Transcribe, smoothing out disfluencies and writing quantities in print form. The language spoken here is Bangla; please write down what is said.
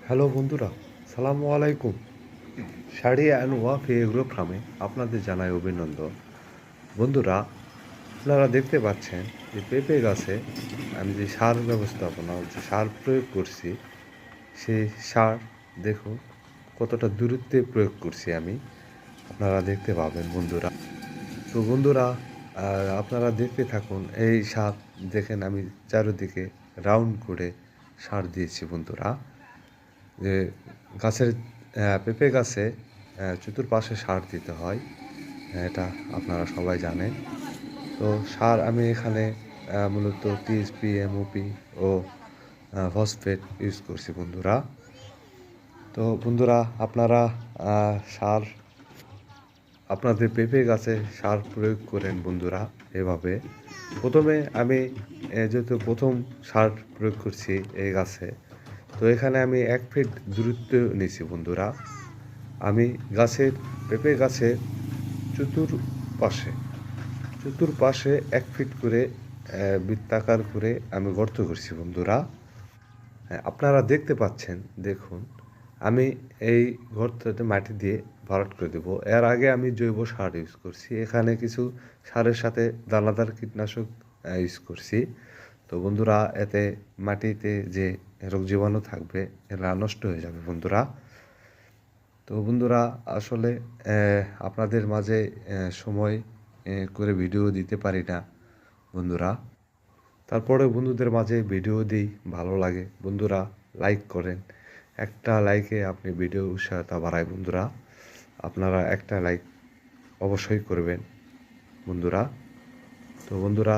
হ্যালো বন্ধুরা, সালামু আলাইকুম। শাড়ি অ্যান্ড ওয়াফি এগ্রো ফার্মে আপনাদের জানাই অভিনন্দন। বন্ধুরা, আপনারা দেখতে পাচ্ছেন যে পেঁপে গাছে আমি যে সার ব্যবস্থাপনা যে সার প্রয়োগ করছি, সেই সার দেখুন কতটা দূরত্বে প্রয়োগ করছি আমি। আপনারা দেখতে পাবেন বন্ধুরা। তো বন্ধুরা, আপনারা দেখতে থাকুন। এই সার দেখেন আমি চারিদিকে রাউন্ড করে সার দিয়েছি বন্ধুরা। যে গাছের পেঁপে গাছে চতুর্পাশে সার দিতে হয়, এটা আপনারা সবাই জানেন। তো সার আমি এখানে মূলত টিএসপি, এমওপি ও ফসফেট ইউজ করছি বন্ধুরা। তো বন্ধুরা, আপনারা সার আপনাদের পেঁপে গাছে সার প্রয়োগ করেন বন্ধুরা এভাবে। প্রথমে আমি যেহেতু প্রথম সার প্রয়োগ করছি এই গাছে, তো এখানে আমি 1 ফিট দূরত্ব নিয়েছি বন্ধুরা। আমি গাছের পেঁপে গাছের চতুর্পাশে চতুর্পাশে 1 ফিট করে বৃত্তাকার করে আমি গর্ত করছি বন্ধুরা। হ্যাঁ, আপনারা দেখতে পাচ্ছেন, দেখুন আমি এই গর্ততে মাটি দিয়ে ভরাট করে দেবো। এর আগে আমি জৈব সার ইউজ করছি, এখানে কিছু সারের সাথে দানাদার কীটনাশক ইউজ করছি। তো বন্ধুরা, এতে মাটিতে যে রোগ জীবাণু থাকবে এরা নষ্ট হয়ে যাবে বন্ধুরা। তো বন্ধুরা, আসলে আপনাদের মাঝে সময় করে ভিডিও দিতে পারি না বন্ধুরা। তারপরে বন্ধুদের মাঝে ভিডিও দিই, ভালো লাগে বন্ধুরা। লাইক করেন, একটা লাইকে আপনি ভিডিও উৎসাহতা বাড়ায় বন্ধুরা। আপনারা একটা লাইক অবশ্যই করবেন বন্ধুরা। তো বন্ধুরা,